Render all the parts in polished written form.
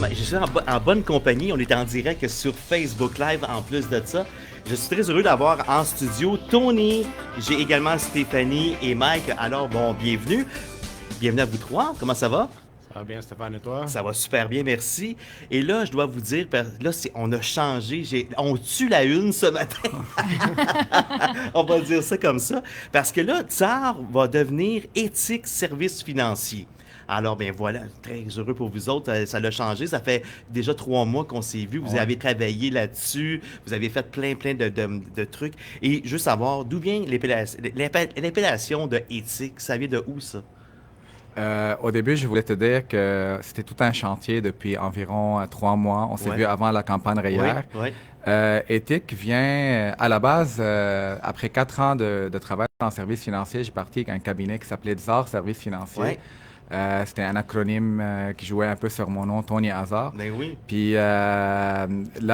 Ben, je suis en bonne compagnie. On est en direct sur Facebook Live en plus de ça. Je suis très heureux d'avoir en studio Tony. J'ai également Stéphanie et Mike. Alors, bon, bienvenue. Bienvenue à vous trois. Comment ça va? Ça va bien, Stéphane, et toi? Ça va super bien, merci. Et là, je dois vous dire, là, on a changé. On tue la une ce matin. On va dire ça comme ça. Parce que là, Tsar va devenir éthique service financier. Alors, bien voilà, très heureux pour vous autres. Ça l'a changé. Ça fait déjà 3 mois qu'on s'est vu. Vous Ouais. avez travaillé là-dessus. Vous avez fait plein de trucs. Et juste savoir, d'où vient l'appellation de éthique? Ça vient de où, ça? Au début, je voulais te dire que c'était tout un chantier depuis environ 3 mois. On s'est Ouais. vu avant la campagne Oui, rayère. oui. Éthique vient, à la base, après 4 ans de travail en service financier, j'ai parti avec un cabinet qui s'appelait Tsar Services Financiers. Ouais. C'était un acronyme qui jouait un peu sur mon nom, Tony Hazard. Ben oui. Puis là,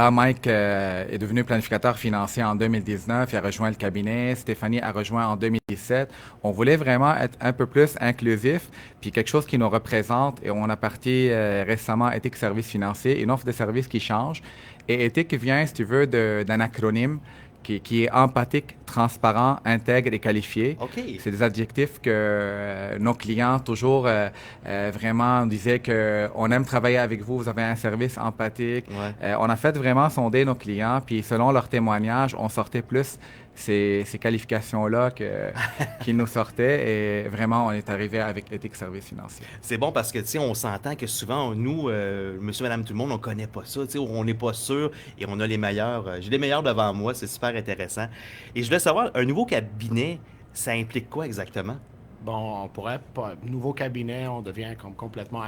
Mike est devenu planificateur financier en 2019. Il a rejoint le cabinet. Stéphanie a rejoint en 2017. On voulait vraiment être un peu plus inclusif, puis quelque chose qui nous représente. Et on a parti récemment Éthique Services Financiers, une offre de services qui change. Et éthique vient, si tu veux, d'un acronyme qui est empathique, transparent, intègre et qualifié. OK. C'est des adjectifs que nos clients toujours vraiment disaient qu'on aime travailler avec vous, vous avez un service empathique. Ouais. On a fait vraiment sonder nos clients, puis selon leurs témoignages, on sortait plus ces qualifications-là qui nous sortaient et vraiment, on est arrivé avec l'éthique service financier. C'est bon parce que, tu sais, on s'entend que souvent, nous, monsieur, madame, tout le monde, on connaît pas ça, tu sais, on n'est pas sûr et on a les meilleurs. J'ai les meilleurs devant moi, c'est super intéressant. Et je voulais savoir, un nouveau cabinet, ça implique quoi exactement? Bon, nouveau cabinet, on devient complètement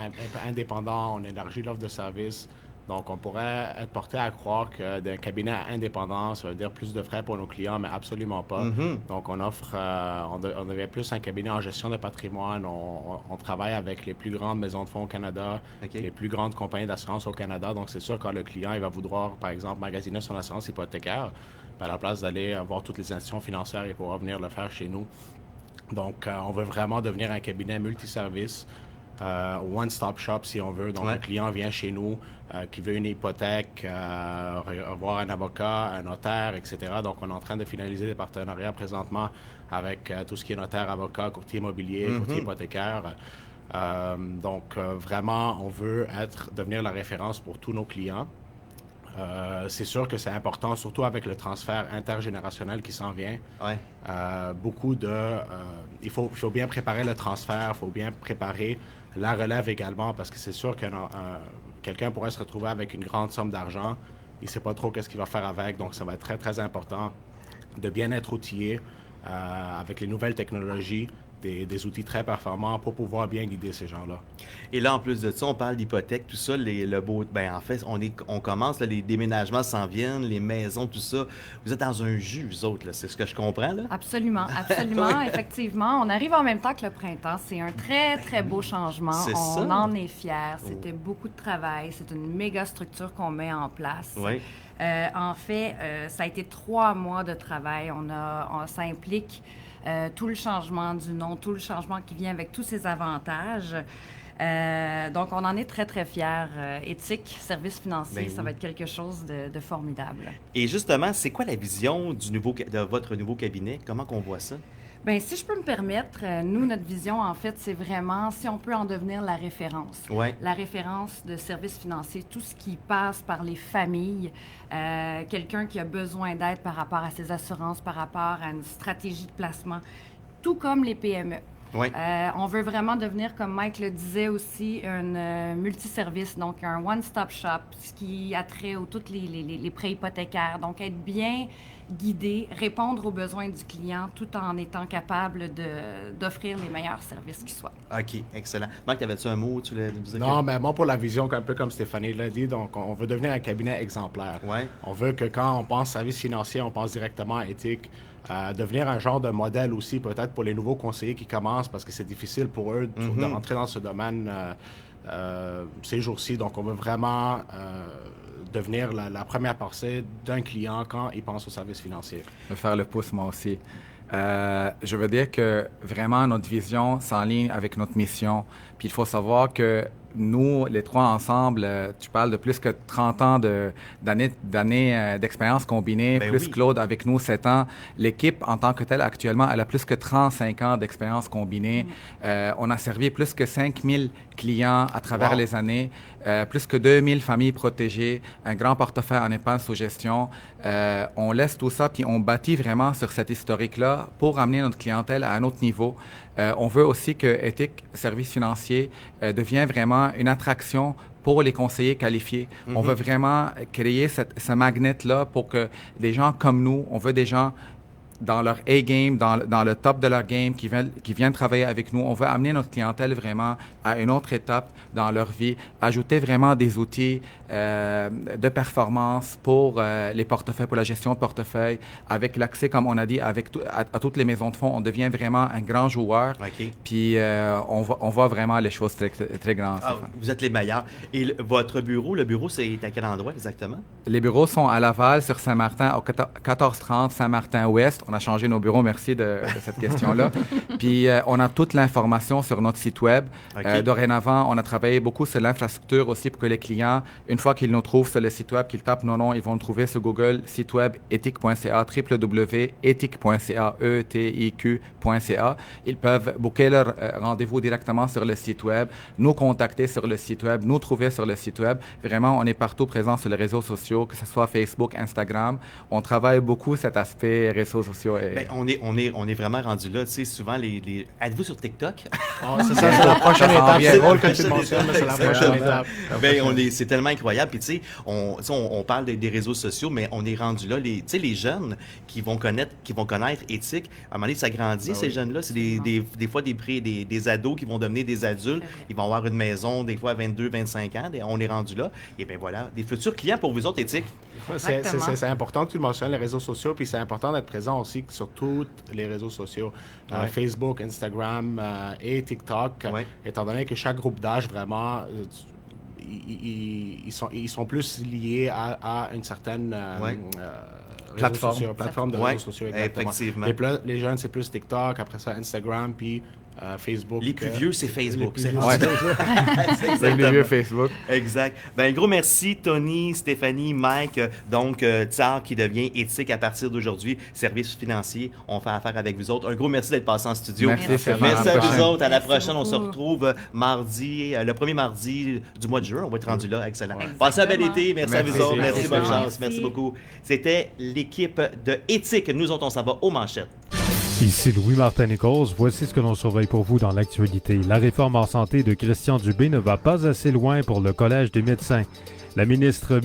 indépendant, on élargit l'offre de service. Donc, on pourrait être porté à croire que d'un cabinet indépendant, ça veut dire plus de frais pour nos clients, mais absolument pas. Mhm. Donc, on devient plus un cabinet en gestion de patrimoine. On travaille avec les plus grandes maisons de fonds au Canada, OK. les plus grandes compagnies d'assurance au Canada. Donc, c'est sûr, quand le client il va vouloir, par exemple, magasiner son assurance hypothécaire, ben, à la place d'aller voir toutes les institutions financières, il pourra venir le faire chez nous. Donc, on veut vraiment devenir un cabinet multiservice, one-stop shop si on veut. Donc, Ouais. le client vient chez nous, qui veut une hypothèque, avoir un avocat, un notaire, etc. Donc, on est en train de finaliser des partenariats présentement avec tout ce qui est notaire, avocat, courtier immobilier, courtier hypothécaire. Vraiment, on veut devenir la référence pour tous nos clients. C'est sûr que c'est important, surtout avec le transfert intergénérationnel qui s'en vient. Ouais. Il faut bien préparer le transfert, il faut bien préparer la relève également, parce que c'est sûr que quelqu'un pourrait se retrouver avec une grande somme d'argent, il ne sait pas trop qu'est-ce qu'il va faire avec, donc ça va être très, très important de bien être outillé avec les nouvelles technologies, des outils très performants pour pouvoir bien guider ces gens-là. Et là, en plus de ça, on parle d'hypothèque, tout ça, le beau. Ben, en fait, on commence, là, les déménagements s'en viennent, les maisons, tout ça. Vous êtes dans un jus, vous autres, là. C'est ce que je comprends, là? Absolument, absolument, effectivement. On arrive en même temps que le printemps. C'est un très, très beau changement. C'est On ça. en est fiers. C'était beaucoup de travail. C'est une méga structure qu'on met en place. Oui. En fait, ça a été 3 mois de travail. Ça implique tout le changement du nom, tout le changement qui vient avec tous ses avantages. Donc, on en est très, très fiers. Éthique, service financier, Ben ça oui. va être quelque chose de formidable. Et justement, c'est quoi la vision de votre nouveau cabinet? Comment qu'on voit ça? Bien, si je peux me permettre, nous, notre vision, en fait, c'est vraiment si on peut en devenir la référence. Ouais. La référence de services financiers, tout ce qui passe par les familles, quelqu'un qui a besoin d'aide par rapport à ses assurances, par rapport à une stratégie de placement, tout comme les PME. Oui. On veut vraiment devenir, comme Mike le disait aussi, un multiservice, donc un one-stop shop, ce qui a trait aux tous les prêts hypothécaires. Donc, être bien guidé, répondre aux besoins du client tout en étant capable d'offrir les meilleurs services qui soient. OK, excellent. Marc, avais-tu un mot? Tu voulais nous dire Non, mais moi, pour la vision, un peu comme Stéphanie l'a dit, donc on veut devenir un cabinet exemplaire. Ouais. On veut que quand on pense service financier, on pense directement à éthique. Devenir un genre de modèle aussi, peut-être pour les nouveaux conseillers qui commencent, parce que c'est difficile pour eux de rentrer dans ce domaine ces jours-ci. Donc, on veut vraiment devenir la première pensée d'un client quand il pense au service financier. Je vais faire le pouce, moi aussi. Je veux dire que vraiment notre vision s'enligne avec notre mission. Puis il faut savoir que nous, les trois ensemble, tu parles de plus que 30 ans d'années d'expérience combinée, Ben plus oui. Claude avec nous 7 ans. L'équipe en tant que telle, actuellement, elle a plus que 35 ans d'expérience combinée. On a servi plus que 5000 clients à travers Wow. les années, plus que 2000 familles protégées, un grand portefeuille en épargne sous gestion. On laisse tout ça, puis on bâtit vraiment sur cet historique-là pour amener notre clientèle à un autre niveau. On veut aussi que Ethic Services Financiers devienne vraiment une attraction pour les conseillers qualifiés. On veut vraiment créer ce magnet-là pour que des gens comme nous, on veut des gens dans leur A-game, dans le top de leur game, qui viennent travailler avec nous. On veut amener notre clientèle vraiment à une autre étape dans leur vie, ajouter vraiment des outils de performance pour les portefeuilles, pour la gestion de portefeuille, avec l'accès, comme on a dit, à toutes les maisons de fonds. On devient vraiment un grand joueur. OK. Puis on voit vraiment les choses très, très grandes. Ah, Stéphane. vous êtes les meilleurs. Et votre bureau, le bureau, c'est à quel endroit exactement? Les bureaux sont à Laval, sur Saint-Martin, au 1430 Saint-Martin-Ouest. On a changé nos bureaux, merci de cette question-là. Puis on a toute l'information sur notre site web. OK. Dorénavant, on a travaillé beaucoup sur l'infrastructure aussi pour que les clients, une fois qu'ils nous trouvent sur le site web, qu'ils tapent nos noms, ils vont le trouver sur Google, site web ethic.ca, www.ethic.ca, E-T-I-Q.ca. Ils peuvent booker leur rendez-vous directement sur le site web, nous contacter sur le site web, nous trouver sur le site web. Vraiment, on est partout présent sur les réseaux sociaux, que ce soit Facebook, Instagram. On travaille beaucoup cet aspect réseaux sociaux. Ben, on est vraiment rendu là. Tu sais, souvent, êtes-vous sur TikTok? C'est ça, c'est la prochaine Ça s'en étape. vient. C'est drôle que tu le mentionnes, mais c'est la prochaine étape. Ben, c'est tellement incroyable. Puis, tu sais, on parle des réseaux sociaux, mais on est rendu là. Tu sais, les jeunes qui vont connaître Éthique, à un moment donné, ça grandit, ces jeunes-là. C'est des fois des ados qui vont devenir des adultes. Ils vont avoir une maison, des fois, à 22, 25 ans. On est rendu là. Et bien, voilà, des futurs clients pour vous autres, Éthique. Exactement. C'est important que tu le mentionnes, les réseaux sociaux, puis c'est important d'être présent aussi sur tous les réseaux sociaux. Ouais. Facebook, Instagram et TikTok, Ouais. étant donné que chaque groupe d'âge, vraiment, ils sont plus liés à une certaine Ouais. plateforme de Ouais, réseaux sociaux. Exactement. effectivement. Les jeunes, c'est plus TikTok, après ça, Instagram, puis Facebook. Les plus vieux, c'est Facebook. Les plus C'est vieux, rendu Ouais. là. C'est le Exactement. vieux Facebook. Exact. Ben, un gros merci, Tony, Stéphanie, Mike. Donc, Tsar qui devient Éthique à partir d'aujourd'hui, service financier. On fait affaire avec vous autres. Un gros merci d'être passé en studio. Merci, Stéphane. Merci à la vous prochaine. autres. À la Merci prochaine. On se beaucoup. retrouve mardi, le premier mardi du mois de juin. On va être rendu là. Excellent. Exactement. Passez un bel été. Merci, à Merci. vous autres. Merci, Merci. bonne chance. Merci. Merci beaucoup. C'était l'équipe de Éthique. Nous autres, on s'en va aux manchettes. Ici Louis-Martin Nichols, voici ce que l'on surveille pour vous dans l'actualité. La réforme en santé de Christian Dubé ne va pas assez loin pour le Collège des médecins. La ministre